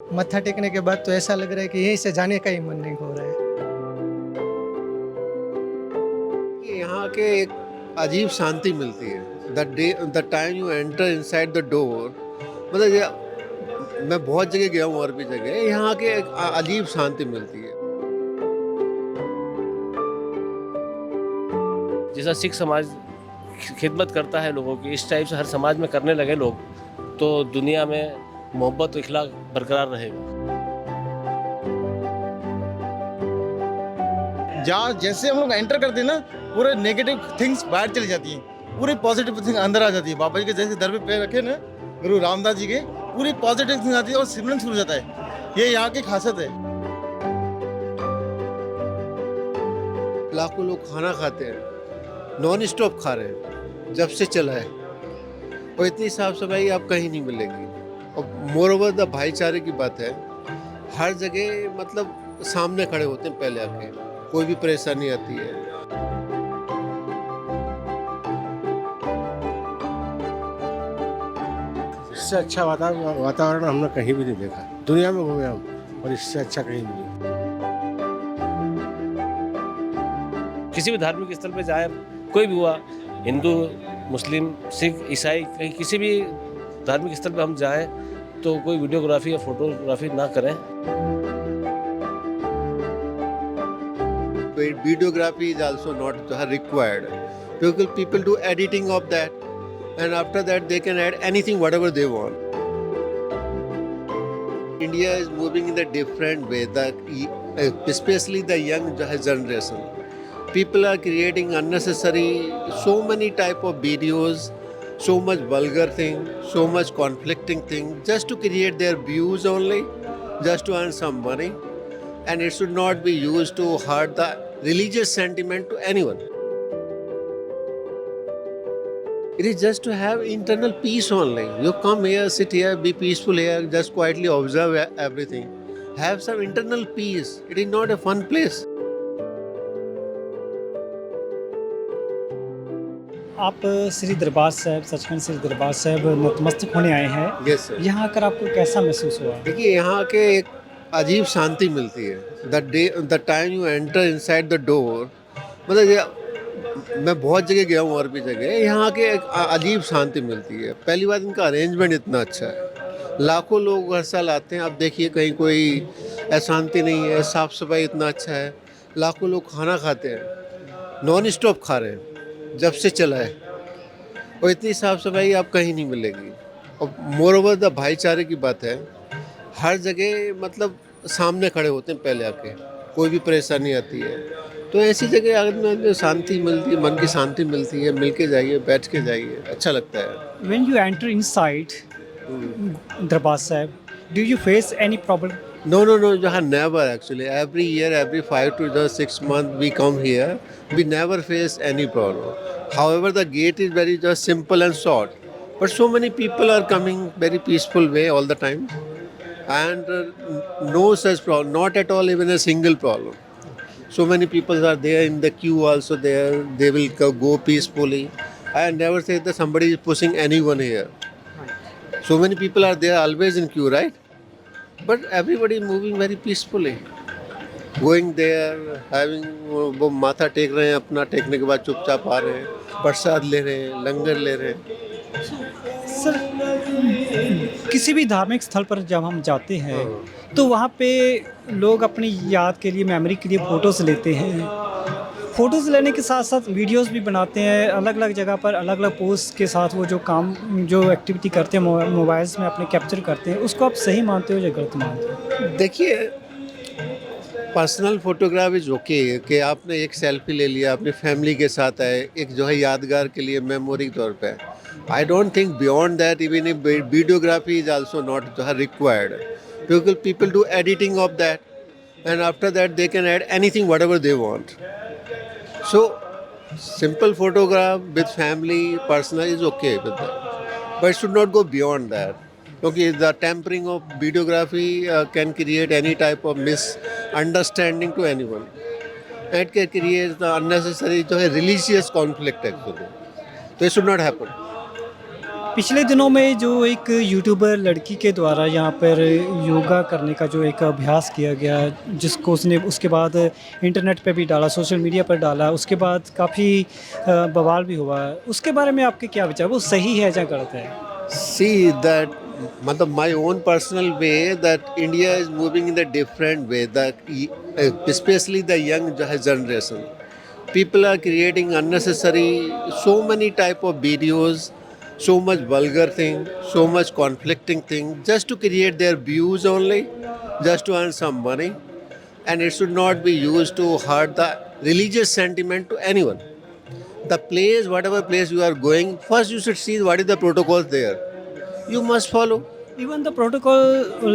मत्था टेकने के बाद तो ऐसा लग रहा है कि यहीं से जाने का ही मन नहीं हो रहा है। कि यहाँ के एक अजीब शांति मिलती है। The time you enter inside the door, मतलब मैं बहुत जगह गया हूँ और भी जगह, यहाँ के एक अजीब शांति मिलती है। जैसा सिख समाज खिदमत करता है लोगों की, इस टाइप से हर समाज में करने लगे लोग, तो दुनिया में मोहब्बत और इखलाक बरकरार रहेगा। जहाँ जैसे हम लोग एंटर करते हैं ना, पूरे नेगेटिव थिंग्स बाहर चली जाती हैं, पूरी पॉजिटिव थिंग अंदर आ जाती है। बाबा जी के जैसे दर पे पैर रखे ना, गुरु रामदास जी के, पूरी पॉजिटिव थिंग आती है और सिमरन शुरू हो जाता है। ये यहाँ की खासियत है। लाखों लोग खाना खाते हैं, नॉन स्टॉप खा रहे हैं जब से चला है, और इतनी साफ सफाई आप कहीं नहीं मिलेगी। और मोर ओवर द भाईचारे की बात है, हर जगह मतलब सामने खड़े होते हैं पहले आके, कोई भी परेशानी आती है। इससे अच्छा वातावरण हमने कहीं भी नहीं देखा। दुनिया में घूमे हम, और इससे अच्छा कहीं नहीं। किसी भी धार्मिक स्थल पे जाए, कोई भी हुआ, हिंदू, मुस्लिम, सिख, ईसाई, कहीं किसी भी धार्मिक स्थल पे हम जाएं तो कोई वीडियोग्राफी या फोटोग्राफी ना करें। Videography is also not required. People do editing of that, and after that they can add anything whatever they want. India is moving in a different way, especially the young generation. People are creating unnecessary, so many type of videos, so much vulgar thing, so much conflicting thing, just to create their views only, just to earn some money, and it should not be used to hurt the religious sentiment to anyone. It is just to have internal peace only. You come here, sit here, be peaceful here, just quietly observe everything. Have some internal peace. It is not a fun place. आप श्री दरबार साहिब, सचखंड श्री दरबार साहिब नतमस्तक होने आए हैं। Yes, sir. यहाँ आकर आपको कैसा महसूस हुआ? देखिए, यहाँ के एक अजीब शांति मिलती है। The time you enter inside the door, मतलब मैं बहुत जगह गया हूँ और भी जगह, यहाँ के एक अजीब शांति मिलती है। पहली बात, इनका अरेंजमेंट इतना अच्छा है। लाखों लोग हर साल आते हैं, आप देखिए कहीं कोई अशांति नहीं है, साफ़ सफाई इतना अच्छा है। लाखों लोग खाना खाते हैं, नॉन स्टॉप खा रहे हैं जब से चला है, और इतनी साफ़ सफाई आप कहीं नहीं मिलेगी। और मोर ओवर द भाईचारे की बात है, हर जगह मतलब सामने खड़े होते हैं पहले आके, कोई भी परेशानी आती है तो ऐसी जगह अगर शांति मिलती है, मन की शांति मिलती है, मिल के जाइए, बैठ के जाइए, अच्छा लगता है। When you enter inside Darbar Sahib, do you face any problem? No, never actually. Every year, every 5 to 6 months we come here, we never face any problem. However, the gate is very just simple and short, but so many people are coming very peaceful way all the time, and no such problem, not at all even a single problem. So many people are there in the queue also there, they will go peacefully. I never say that somebody is pushing anyone here. So many people are there always in queue, right? But everybody is moving very peacefully. Going there, having वो माथा take रहे हैं, अपना टेकने के बाद चुपचाप आ रहे हैं, प्रसाद ले रहे हैं, लंगर ले रहे हैं। सर, किसी भी धार्मिक स्थल पर जब हम जाते हैं तो वहाँ पे लोग अपनी याद के लिए, मेमोरी के लिए फ़ोटोज़ लेते हैं। फ़ोटोज़ लेने के साथ साथ वीडियोस भी बनाते हैं, अलग अलग जगह पर अलग अलग पोस्ट के साथ वो जो एक्टिविटी करते हैं मोबाइल्स में अपने कैप्चर करते हैं, उसको आप सही मानते हो या गलत मानते हो? देखिए, पर्सनल फोटोग्राफ इज ओके कि आपने एक सेल्फी ले लिया, अपनी फैमिली के साथ आए, एक जो है यादगार के लिए मेमोरी के तौर पे। I don't think beyond that even videography is also not required. People do editing of that, and after that they can add anything whatever they want. So simple photograph with family, personal is okay with that, but it should not go beyond that. Okay, the tampering of videography can create any type of misunderstanding to anyone. It can create the unnecessary जो है religious conflict actually. So it should not happen. पिछले दिनों में जो एक YouTuber लड़की के द्वारा यहाँ पर योगा करने का जो एक अभ्यास किया गया, जिसको उसने उसके बाद इंटरनेट पे भी डाला, सोशल मीडिया पर डाला, उसके बाद काफ़ी बवाल भी हुआ। उसके बारे में आपके क्या विचार, वो सही है या गलत है? See that, matlab my own personal way, that India is moving in a different way. That especially the young generation, people are creating unnecessary so many type of videos, so much vulgar thing, so much conflicting thing, just to create their views only, just to earn some money, and it should not be used to hurt the religious sentiment to anyone. The place, whatever place you are going, first you should see what is the protocols there. You must follow. Even the protocol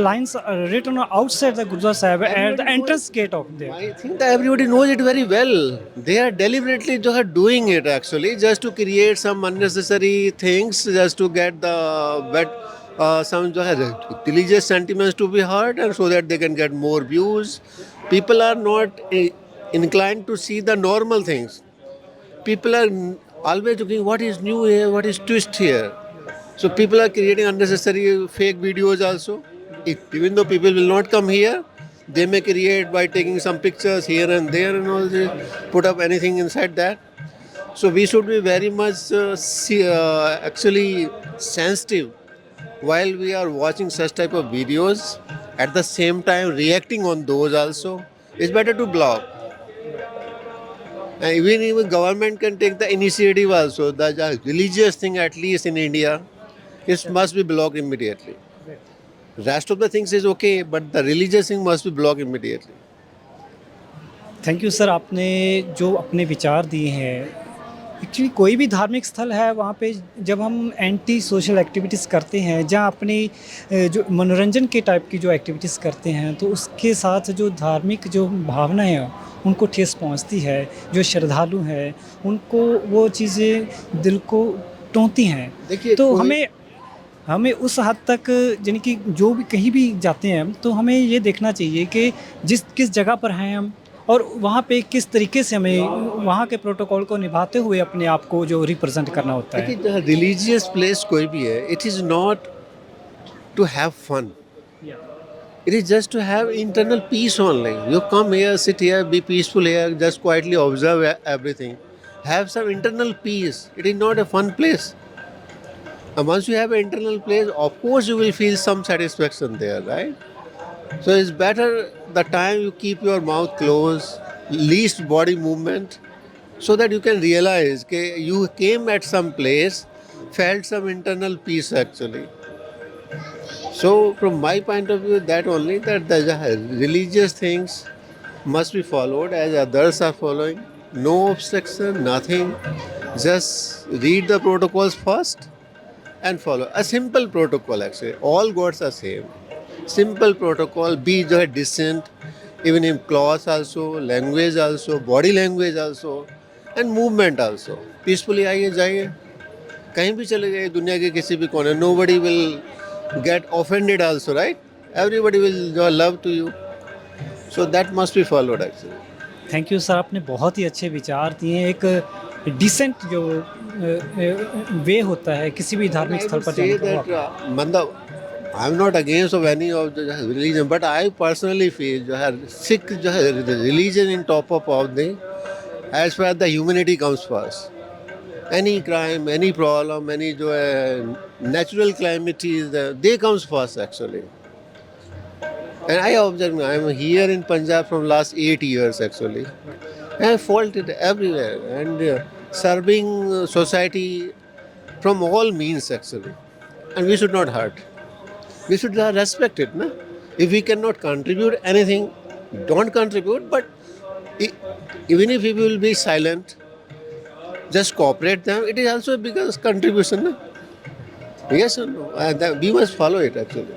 lines are written outside the Gurdwara Sahib at the entrance gate of there. I think that everybody knows it very well. They are deliberately doing it actually, just to create some unnecessary things, just to get some religious sentiments to be heard, and so that they can get more views. People are not inclined to see the normal things. People are always looking what is new here, what is twist here. So people are creating unnecessary fake videos also. Even though people will not come here, they may create by taking some pictures here and there and all this, put up anything inside that. So we should be very much actually sensitive while we are watching such type of videos. At the same time reacting on those also. It's better to block. And even government can take the initiative also. The religious thing, at least in India, it must be blocked immediately. Rest of the things is okay, but the religious thing must be blocked immediately. Thank you sir, आपने जो अपने विचार दिए हैं। Actually कोई भी धार्मिक स्थल है वहाँ पे जब हम एंटी सोशल एक्टिविटीज़ करते हैं, जहाँ अपनी जो मनोरंजन के टाइप की जो एक्टिविटीज़ करते हैं, तो उसके साथ जो धार्मिक जो भावना है उनको ठेस पहुँचती है। जो श्रद्धालु हैं उनको वो चीज़ें दिल को टोंती हैं। देखिए, तो हमें उस हद तक, यानी कि जो भी कहीं भी जाते हैं तो हमें ये देखना चाहिए कि किस जगह पर हैं हम, और वहाँ पे किस तरीके से हमें वहाँ के प्रोटोकॉल को निभाते हुए अपने आप को जो रिप्रेजेंट करना होता है। देखिए, रिलीजियस प्लेस कोई भी है, it is not to have fun. It is just to have internal peace only. You come here, sit here, be peaceful here, just quietly observe everything. Have some internal peace. It is not a fun place. And once you have an internal place, of course you will feel some satisfaction there, right? So it's better the time you keep your mouth closed, least body movement, so that you can realize that you came at some place, felt some internal peace actually. So from my point of view, that only, that the religious things must be followed as others are following. No obstruction, nothing. Just read the protocols first and follow. A simple protocol actually. All gods are same. Simple protocol. Be decent, even in clothes also, language also, body language also, and movement also. Peacefully आइए जाइए, कहीं भी चले जाइए दुनिया के किसी भी कोने. Nobody will get offended also, right? Everybody will love to you. So that must be followed actually. Thank you sir, आपने बहुत ही अच्छे विचार दिए हैं। एक डिसेंट जो वे होता है किसी भी धार्मिक स्थल पर जाने का। मतलब I am not against of any of the religion, but I personally feel जो है Sikh जो है religion in top of all thing, as far as the humanity comes first. Any crime, any problem, any जो है natural calamities, they comes first actually. And I observe, I am here in Punjab from last 8 years actually. And I felt it everywhere, and serving society from all means actually. And we should not hurt. We should respect it. Na? If we cannot contribute anything, don't contribute. But even if we will be silent, just cooperate them, it is also a biggest contribution. Na? Yes or no? We must follow it actually.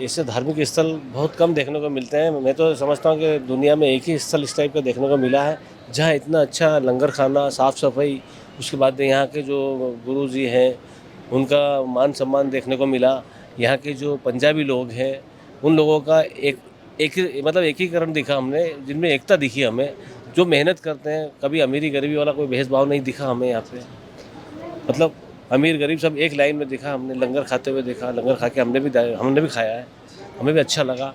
ऐसे धार्मिक स्थल बहुत कम देखने को मिलते हैं। मैं तो समझता हूँ कि दुनिया में एक ही स्थल इस टाइप का देखने को मिला है जहाँ इतना अच्छा लंगर खाना, साफ़ सफाई, उसके बाद यहाँ के जो गुरु जी हैं उनका मान सम्मान देखने को मिला। यहाँ के जो पंजाबी लोग हैं उन लोगों का एकीकरण दिखा हमने, जिनमें एकता दिखी हमें, जो मेहनत करते हैं। कभी अमीरी गरीबी वाला कोई भेदभाव नहीं दिखा हमें यहाँ पे। मतलब अमीर गरीब सब एक लाइन में दिखा, हमने लंगर खाते हुए देखा, लंगर खा के हमने भी खाया है, हमें भी अच्छा लगा।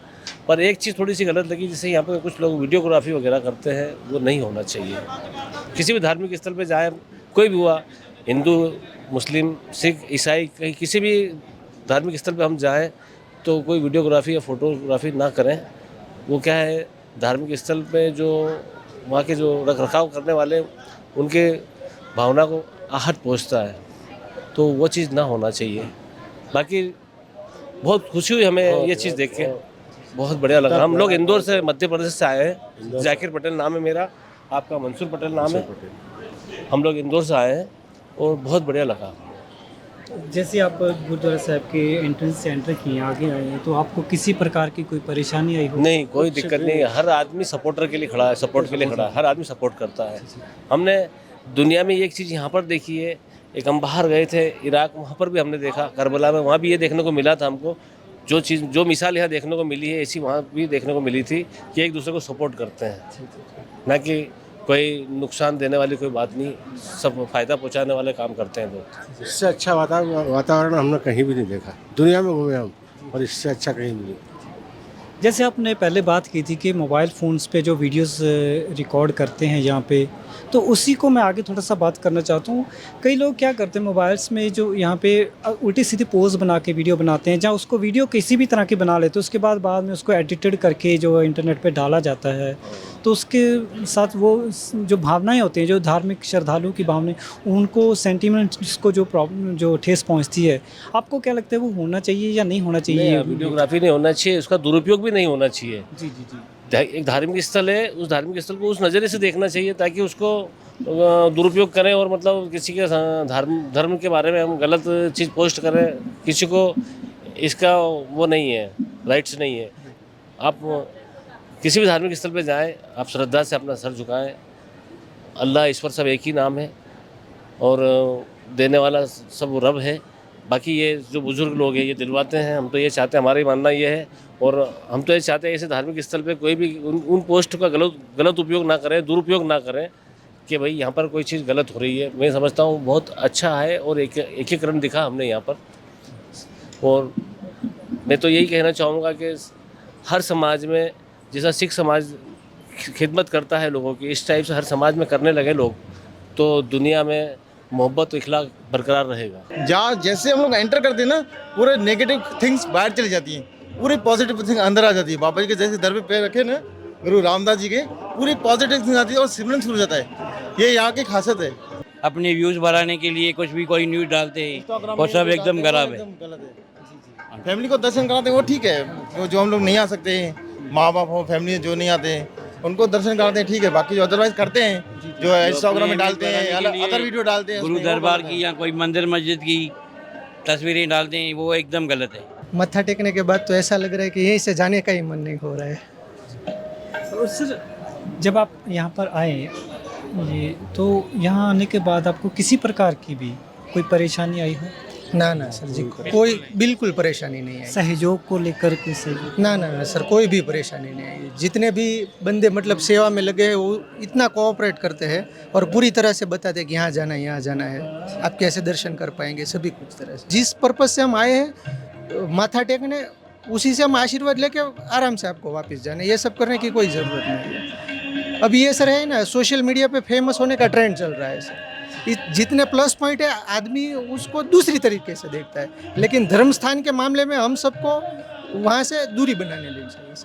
पर एक चीज़ थोड़ी सी गलत लगी, जैसे यहाँ पर कुछ लोग वीडियोग्राफी वगैरह करते हैं, वो नहीं होना चाहिए। किसी भी धार्मिक स्थल पे जाए, कोई भी हुआ, हिंदू मुस्लिम सिख ईसाई, कहीं किसी भी धार्मिक स्थल पे हम जाएं तो कोई वीडियोग्राफी या फोटोग्राफी ना करें। वो क्या है, धार्मिक स्थल पे जो वहाँ के जो रख रखाव करने वाले, उनके भावना को आहत पहुँचता है, तो वो चीज़ ना होना चाहिए। बाकी बहुत खुशी हुई हमें ये चीज़ देख के, बहुत बढ़िया लगा। हम लोग इंदौर से, मध्य प्रदेश से आए हैं। जाकिर पटेल नाम है मेरा, आपका मंसूर पटेल नाम है। हम लोग इंदौर से आए हैं और बहुत बढ़िया लगा। जैसे आप गुरुद्वारा साहब के एंट्रेंस से एंटर किए, आगे आए हैं, तो आपको किसी प्रकार की कोई परेशानी आई हो? नहीं, कोई दिक्कत नहीं है। हर आदमी सपोर्टर के लिए खड़ा है, सपोर्ट के लिए खड़ा है। हर आदमी सपोर्ट करता है। हमने दुनिया में एक चीज़ यहाँ पर देखी है, एक हम बाहर गए थे इराक, वहाँ पर भी हमने देखा, करबला में, वहाँ भी ये देखने को मिला था हमको। जो मिसाल यहाँ देखने को मिली है, ऐसी वहाँ भी देखने को मिली थी कि एक दूसरे को सपोर्ट करते हैं, ना कि कोई नुकसान देने वाली कोई बात नहीं, सब फ़ायदा पहुँचाने वाले काम करते हैं लोग। इससे अच्छा वातावरण हमने कहीं भी नहीं देखा। दुनिया में घूमे हम, और इससे अच्छा कहीं नहीं। जैसे आपने पहले बात की थी कि मोबाइल फ़ोन्स पे जो वीडियोस रिकॉर्ड करते हैं यहाँ पे, तो उसी को मैं आगे थोड़ा सा बात करना चाहता हूँ। कई लोग क्या करते हैं, मोबाइल्स में जो यहाँ पे उल्टी सीधी पोज बना के वीडियो बनाते हैं, जहाँ उसको वीडियो किसी भी तरह की बना लेते हैं, उसके बाद में उसको एडिटेड करके जो इंटरनेट पे डाला जाता है, तो उसके साथ वो जो भावनाएं होती हैं, जो धार्मिक श्रद्धालुओं की भावनाएं, उनको सेंटिमेंट्स को जो प्रॉब्लम, जो ठेस पहुँचती है, आपको क्या लगता है वो होना चाहिए या नहीं होना चाहिए? वीडियोग्राफी नहीं होना चाहिए, उसका दुरुपयोग भी नहीं होना चाहिए। जी जी जी। एक धार्मिक स्थल है, उस धार्मिक स्थल को उस नज़रिए से देखना चाहिए, ताकि उसको दुरुपयोग करें और मतलब किसी के धर्म के बारे में हम गलत चीज़ पोस्ट करें, किसी को इसका वो नहीं है, राइट्स नहीं है। आप किसी भी धार्मिक स्थल पे जाएं, आप श्रद्धा से अपना सर झुकाएं। अल्लाह ईश्वर सब एक ही नाम है, और देने वाला सब रब है। बाकी ये जो बुज़ुर्ग लोग हैं ये दिलवाते हैं, हम तो ये चाहते हैं, हमारा ही मानना ये है, और हम तो ये चाहते हैं ऐसे धार्मिक स्थल पे कोई भी उन पोस्ट का गलत उपयोग ना करें, दुरुपयोग ना करें, कि भाई यहाँ पर कोई चीज़ गलत हो रही है। मैं समझता हूँ बहुत अच्छा है, और एकीकरण दिखा हमने यहाँ पर। और मैं तो यही कहना चाहूँगा कि हर समाज में, जैसा सिख समाज खिदमत करता है लोगों की, इस टाइप से हर समाज में करने लगे लोग, तो दुनिया में मोहब्बत और इखलाक बरकरार रहेगा। जहाँ जैसे हम लोग एंटर करते हैं ना, पूरे नेगेटिव थिंग्स बाहर चली जाती हैं, पूरी पॉजिटिव थिंग अंदर आ जाती है। बाबा जी के जैसे दर पे पैर रखे ना, गुरु रामदास जी के, पूरी पॉजिटिव थिंग आती है और सिमरन शुरू हो जाता है। ये यहाँ की खासियत है। अपने व्यूज़ बढ़ाने के लिए कुछ भी कोई न्यूज़ डालते हैं, वो सब एकदम गलत है। फैमिली को दर्शन कराते हैं वो ठीक है, जो हम लोग नहीं आ सकते हैं, माँ बाप हो, फैमिली जो नहीं आते हैं, उनको दर्शन कराते हैं, ठीक है। बाकी जो अदरवाइज करते हैं, जो इंस्टाग्राम में डालते हैं, अदर वीडियो डालते हैं, गुरु दरबार की या कोई मंदिर मस्जिद की तस्वीरें डालते हैं, वो एकदम गलत है। मत्था टेकने के बाद तो ऐसा लग रहा है कि यहीं से जाने का ही मन नहीं हो रहा है। और सर, जब आप यहाँ पर आए ये, तो यहाँ आने के बाद आपको किसी प्रकार की भी कोई परेशानी आई हो? ना ना सर जी, कोई बिल्कुल परेशानी नहीं आई। सहयोग को लेकर कोई सहयोग? ना ना ना सर, कोई भी परेशानी नहीं आई। जितने भी बंदे मतलब सेवा में लगे हैं, वो इतना कोऑपरेट करते हैं और पूरी तरह से बताते हैं कि यहाँ जाना है, यहाँ जाना है, आप कैसे दर्शन कर पाएंगे, सभी कुछ तरह से। जिस पर्पज़ से हम आए हैं माथा टेकने, उसी से हम आशीर्वाद लेके आराम से आपको वापस जाना है। ये सब करने की कोई ज़रूरत नहीं है। अब ये सर है ना, सोशल मीडिया पे फेमस होने का ट्रेंड चल रहा है सर। जितने प्लस पॉइंट है, आदमी उसको दूसरी तरीके से देखता है, लेकिन धर्म स्थान के मामले में हम सबको वहाँ से दूरी बनाने लेनी चाहिए।